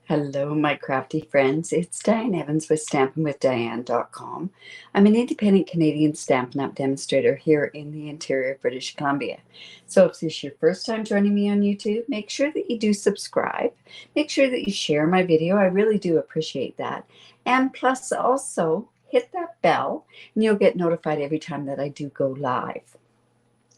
Hello, my crafty friends. It's Diane Evans with stampinwithdiane.com. I'm an independent Canadian Stampin' Up demonstrator here in the interior of British Columbia. So if this is your first time joining me on YouTube, make sure that you do subscribe. Make sure that you share my video. I really do appreciate that. And plus also hit that bell and you'll get notified every time that I do go live.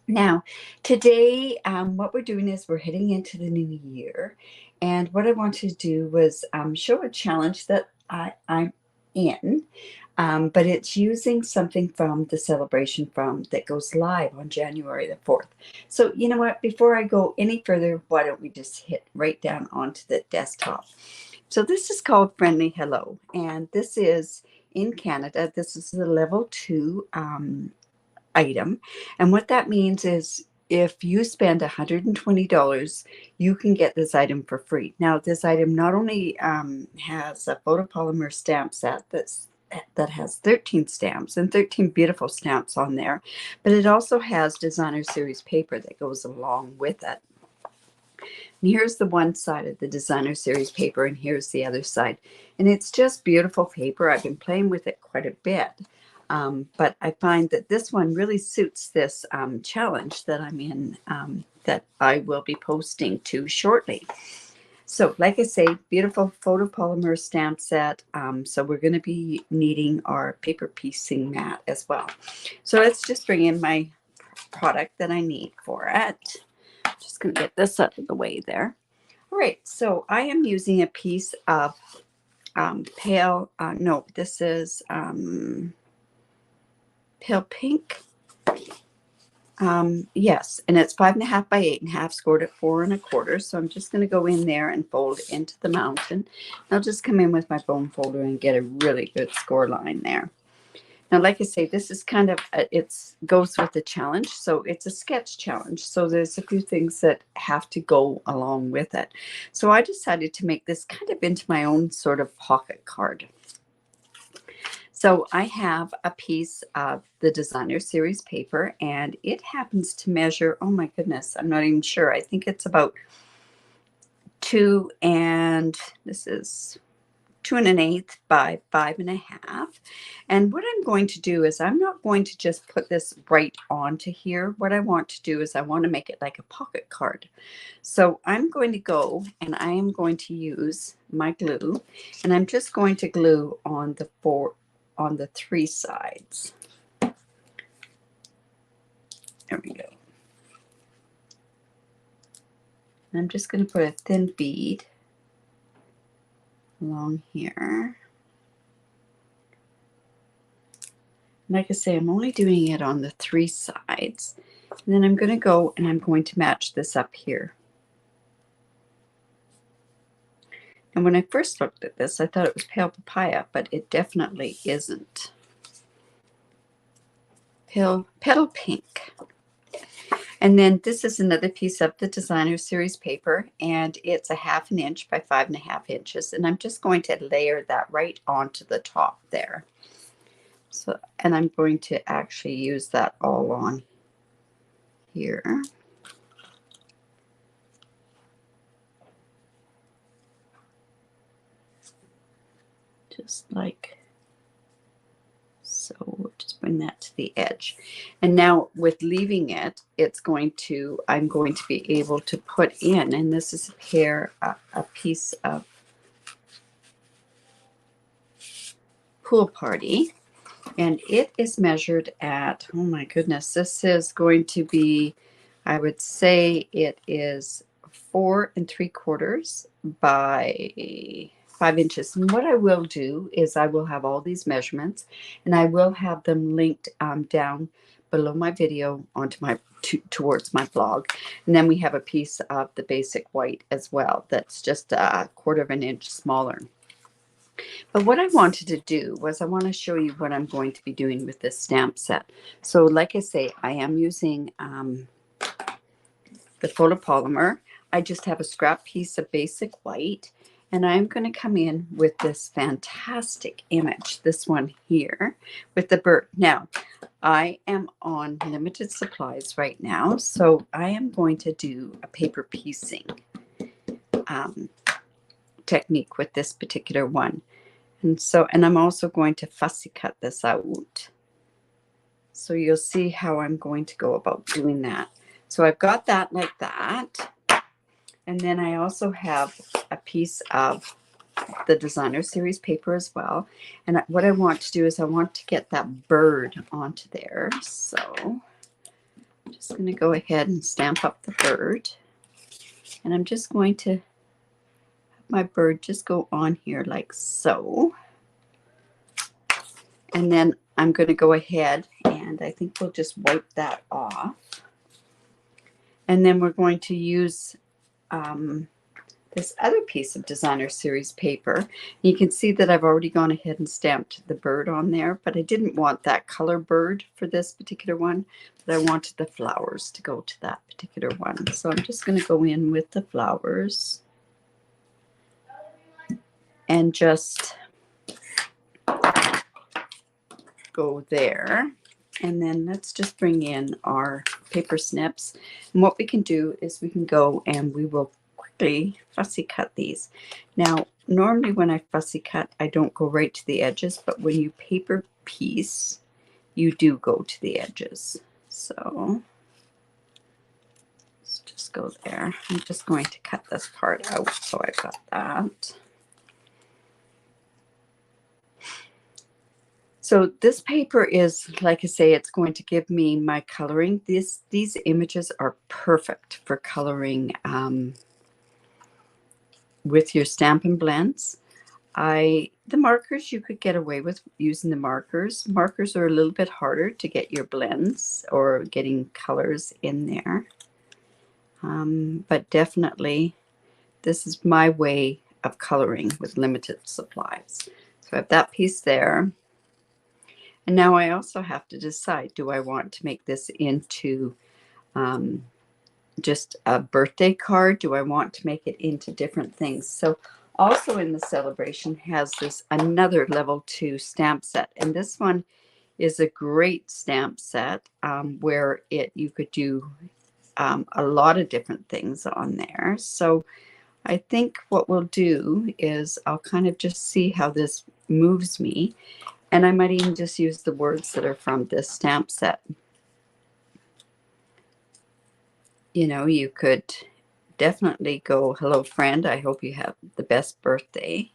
Now, today, what we're doing is we're heading into the new year. And what I wanted to do was show a challenge that I'm in, but it's using something from the celebration that goes live on January the 4th. So, you know what? Before I go any further, why don't we just hit right down onto the desktop? So this is called Friendly Hello. And this is in Canada. This is the level 2 item. And what that means is if you spend $120, you can get this item for free. Now, this item not only has a photopolymer stamp set that has 13 stamps and 13 beautiful stamps on there, but it also has designer series paper that goes along with it. And here's the one side of the designer series paper, and here's the other side. And it's just beautiful paper. I've been playing with it quite a bit. But I find that this one really suits this challenge that I'm in, that I will be posting to shortly. So like I say, beautiful photopolymer stamp set. So we're going to be needing our paper piecing mat as well. So let's just bring in my product that I need for it. Just going to get this out of the way there. All right, so I am using a piece of this is pale pink. Yes, and it's 5.5 by 8.5, scored at 4 1/4. So I'm just going to go in there and fold into the mountain. I'll just come in with my bone folder and get a really good score line there. Now, like I say, this is kind of it goes with the challenge, so it's a sketch challenge. So there's a few things that have to go along with it. So I decided to make this kind of into my own sort of pocket card. So I have a piece of the designer series paper, and it happens to measure, oh my goodness, I'm not even sure. I think it's about 2 1/8 by 5.5. And what I'm going to do is I'm not going to just put this right onto here. What I want to do is I want to make it like a pocket card. So I'm going to go and I am going to use my glue, and I'm just going to glue on the 3 sides. There we go. And I'm just going to put a thin bead along here. Like I say, I'm only doing it on the 3 sides. And then I'm going to go and I'm going to match this up here. And when I first looked at this, I thought it was pale papaya, but it definitely isn't. Petal pink. And then this is another piece of the designer series paper, and it's 1/2 inch by 5.5 inches. And I'm just going to layer that right onto the top there. So, and I'm going to actually use that all on here. Just like so. We'll just bring that to the edge. And now with leaving it, I'm going to be able to put in, and this is a piece of Pool Party. And it is measured at, oh my goodness, this is going to be, I would say it is 4 3/4 by 5 inches. And what I will do is I will have all these measurements, and I will have them linked down below my video towards my blog. And then we have a piece of the basic white as well that's just 1/4 inch smaller. But what I wanted to do was I want to show you what I'm going to be doing with this stamp set. So like I say, I am using the photopolymer. I just have a scrap piece of basic white, and I'm going to come in with this fantastic image, this one here with the bird. Now, I am on limited supplies right now, so I am going to do a paper piecing technique with this particular one. And I'm also going to fussy cut this out. So you'll see how I'm going to go about doing that. So I've got that like that. And then I also have a piece of the designer series paper as well. And what I want to do is I want to get that bird onto there. So I'm just going to go ahead and stamp up the bird. And I'm just going to have my bird just go on here like so. And then I'm going to go ahead and I think we'll just wipe that off. And then we're going to use this other piece of designer series paper. You can see that I've already gone ahead and stamped the bird on there, but I didn't want that color bird for this particular one, but I wanted the flowers to go to that particular one. So I'm just going to go in with the flowers and just go there. And then let's just bring in our paper snips. And what we can do is we can go and we will quickly fussy cut these. Now, normally when I fussy cut, I don't go right to the edges, but when you paper piece, you do go to the edges. So let's just go there. I'm just going to cut this part out so I've got that. So this paper is, like I say, it's going to give me my coloring. These images are perfect for coloring with your Stampin' Blends. The markers, you could get away with using the markers. Markers are a little bit harder to get your blends or getting colors in there. But definitely, this is my way of coloring with limited supplies. So I have that piece there. And now I also have to decide, do I want to make this into just a birthday card? Do I want to make it into different things? So also in the SALE-A-Bration has this another level 2 stamp set. And this one is a great stamp set where you could do a lot of different things on there. So I think what we'll do is I'll kind of just see how this moves me. And I might even just use the words that are from this stamp set. You know, you could definitely go, hello friend, I hope you have the best birthday.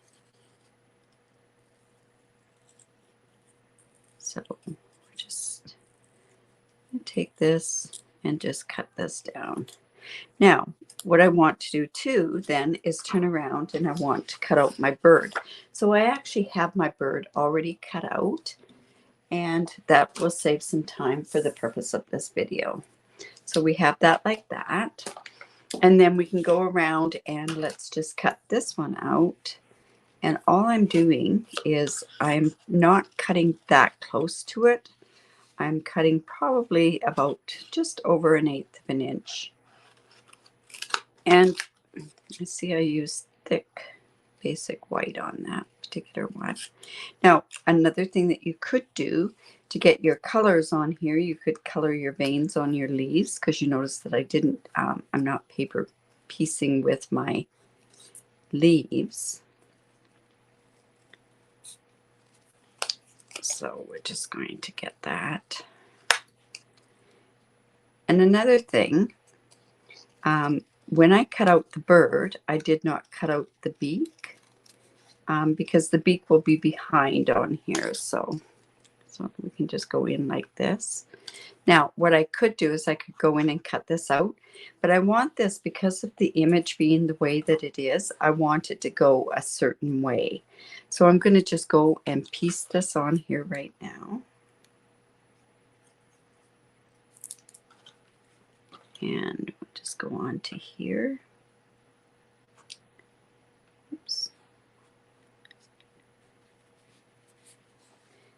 So just take this and just cut this down. Now, what I want to do too then is turn around and I want to cut out my bird. So I actually have my bird already cut out, and that will save some time for the purpose of this video. So we have that like that. And then we can go around and let's just cut this one out. And all I'm doing is I'm not cutting that close to it. I'm cutting probably about just over 1/8 of an inch. And I see I use thick basic white on that particular one. Now, another thing that you could do to get your colors on here, you could color your veins on your leaves, because you notice that I didn't, I'm not paper piecing with my leaves. So we're just going to get that. And another thing, when I cut out the bird, I did not cut out the beak because the beak will be behind on here. So we can just go in like this. Now, what I could do is I could go in and cut this out, but I want this, because of the image being the way that it is, I want it to go a certain way. So I'm going to just go and piece this on here right now. And we'll just go on to here. Oops.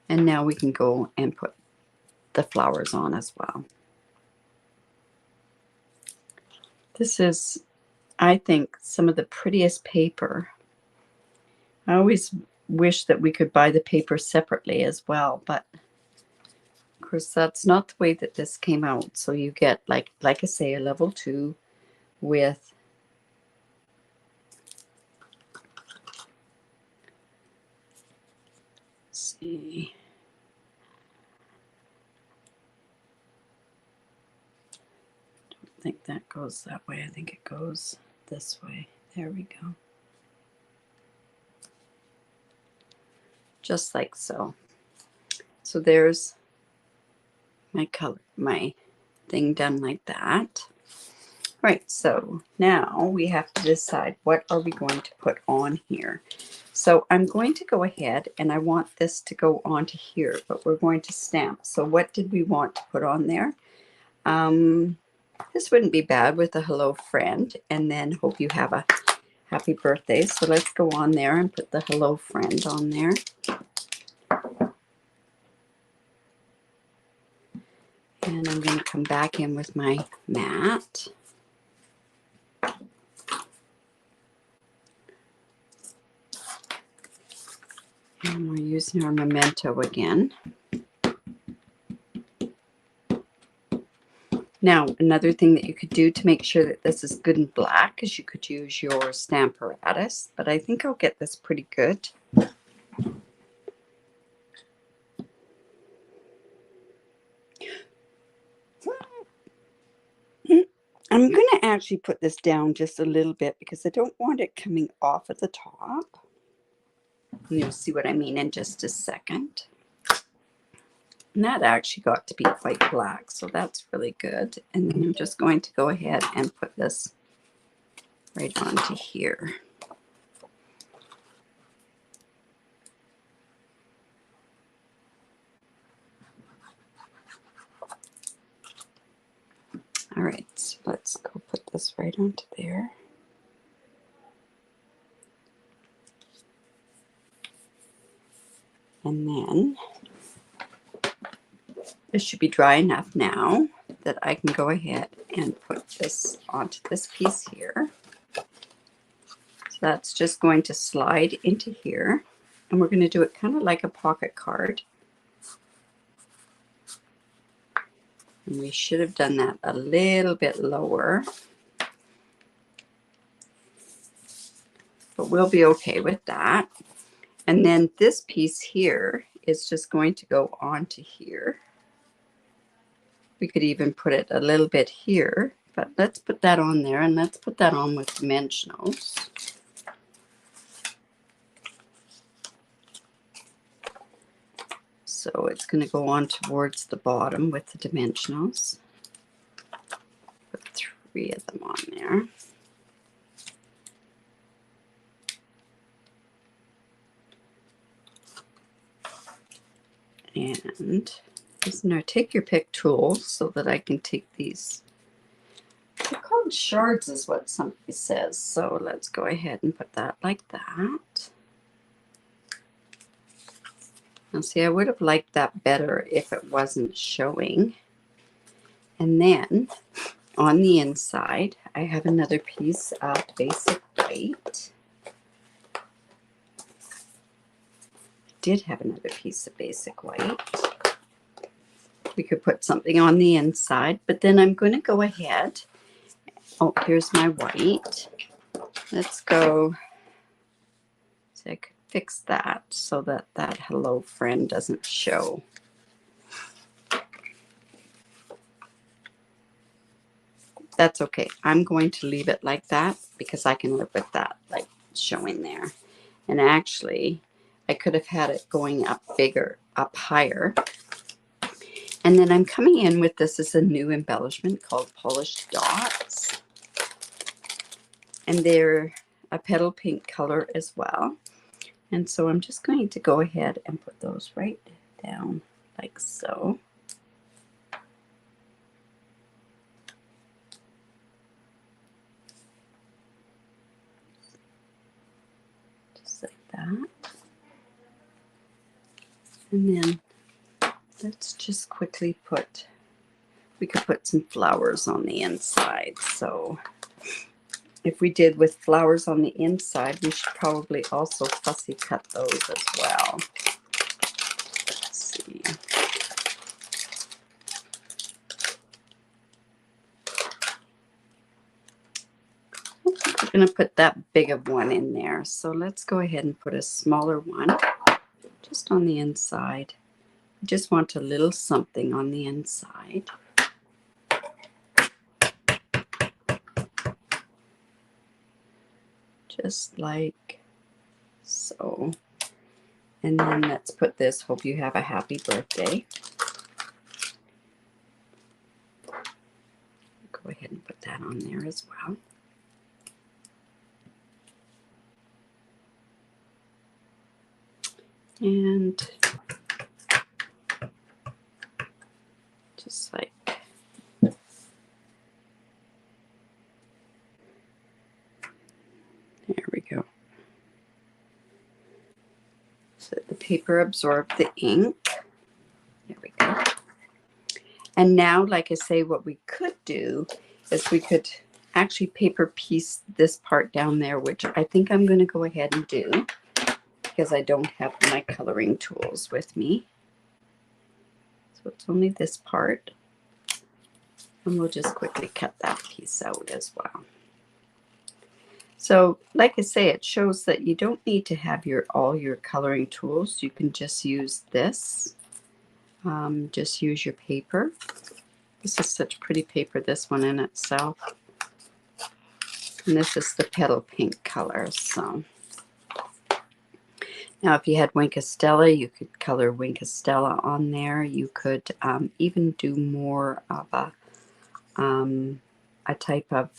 And now we can go and put the flowers on as well. This is, I think, some of the prettiest paper. I always wish that we could buy the paper separately as well, but of course that's not the way that this came out. So you get, like I say, a level 2 with see. I don't think that goes that way. I think it goes this way. There we go. Just like so. So there's my color, my thing done like that. Right, so now we have to decide what are we going to put on here. So I'm going to go ahead and I want this to go onto here, but we're going to stamp. So what did we want to put on there? This wouldn't be bad with a hello friend, and then hope you have a happy birthday. So let's go on there and put the hello friend on there. And I'm going to come back in with my mat. And we're using our memento again. Now, another thing that you could do to make sure that this is good and black is you could use your Stamparatus, but I think I'll get this pretty good. I'm going to actually put this down just a little bit because I don't want it coming off at the top. And you'll see what I mean in just a second. And that actually got to be quite black, so that's really good. And then I'm just going to go ahead and put this right onto here. All right, so let's go put this right onto there. And then this should be dry enough now that I can go ahead and put this onto this piece here. So that's just going to slide into here. And we're going to do it kind of like a pocket card. And we should have done that a little bit lower. But we'll be okay with that. And then this piece here is just going to go onto here. We could even put it a little bit here, but let's put that on there and let's put that on with dimensionals. So it's going to go on towards the bottom with the dimensionals. Put 3 of them on there. And now take your pick tool so that I can take these. They're called shards is what somebody says. So let's go ahead and put that like that. Now see, I would have liked that better if it wasn't showing. And then on the inside, I have another piece of basic white. Did have another piece of basic white. We could put something on the inside, but then I'm going to go ahead. Oh, here's my white. Let's go. So I could fix that so that that hello friend doesn't show. That's okay. I'm going to leave it like that because I can live with that, like showing there. And actually, I could have had it going up bigger, up higher. And then I'm coming in with this as a new embellishment called Polished Dots. And they're a petal pink color as well. And so I'm just going to go ahead and put those right down like so. Just like that. And then let's just quickly put, we could put some flowers on the inside. So if we did with flowers on the inside, we should probably also fussy cut those as well. Let's see. We're going to put that big of one in there. So let's go ahead and put a smaller one just on the inside. I just want a little something on the inside. Just like so. And then let's put this, hope you have a happy birthday. Go ahead and put that on there as well. And just like there we go. So the paper absorbed the ink. There we go. And now, like I say, what we could do is we could actually paper piece this part down there, which I think I'm going to go ahead and do because I don't have my coloring tools with me. So it's only this part. And we'll just quickly cut that piece out as well. So, like I say, it shows that you don't need to have all your coloring tools. You can just use this. Just use your paper. This is such pretty paper, this one in itself. And this is the petal pink color. So now if you had Wink Stella, you could color Wink Stella on there. You could even do more of a type of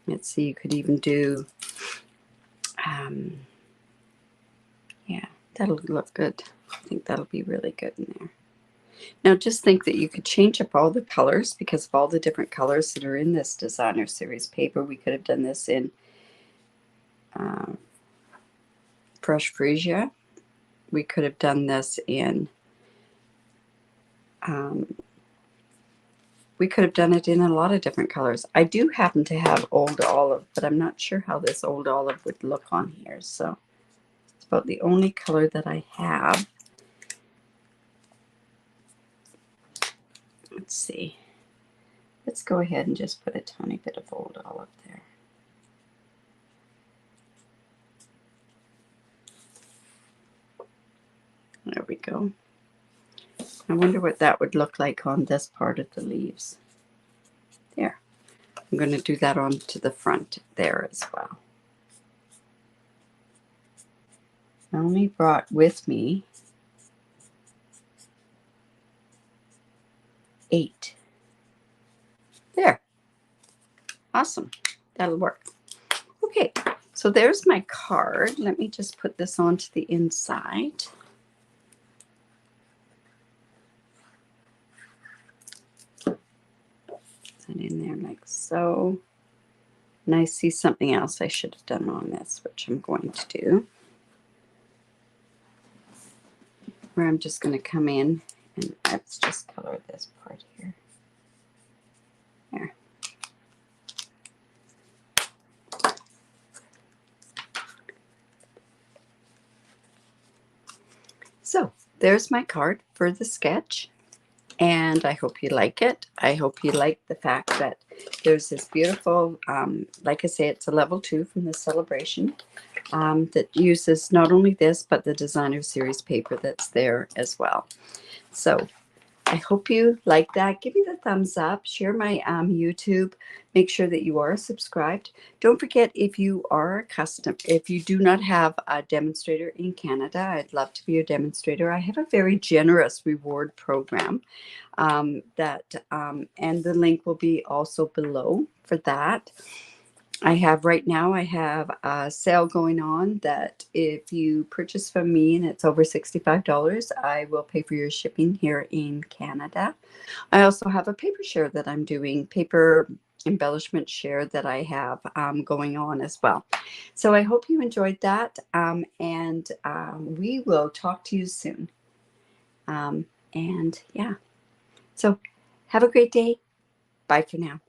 let's see, you could even do yeah, that'll look good. I think that'll be really good in there. Now just think that you could change up all the colors because of all the different colors that are in this designer series paper. We could have done this in Fresh Freesia. We could have done this in we could have done it in a lot of different colors. I do happen to have Old Olive, but I'm not sure how this Old Olive would look on here. So it's about the only color that I have. Let's see. Let's go ahead and just put a tiny bit of Old Olive there. There we go. I wonder what that would look like on this part of the leaves. There. I'm going to do that onto the front there as well. I only brought with me 8. There. Awesome. That'll work. Okay, so there's my card. Let me just put this onto the inside. In there like so. And I see something else I should have done on this, which I'm going to do. Where I'm just going to come in and let's just color this part here. There. So there's my card for the sketch. And I hope you like it. I hope you like the fact that there's this beautiful, like I say, it's a level 2 from the SAle-A-Bration that uses not only this, but the designer series paper that's there as well. So I hope you like that. Give me the thumbs up. Share my YouTube. Make sure that you are subscribed. Don't forget, if you are a customer, if you do not have a demonstrator in Canada, I'd love to be your demonstrator. I have a very generous reward program and the link will be also below for that. I have right now, I have a sale going on that if you purchase from me and it's over $65, I will pay for your shipping here in Canada. I also have a paper share that I'm doing, paper embellishment share that I have going on as well. So I hope you enjoyed that and we will talk to you soon. And yeah, so have a great day. Bye for now.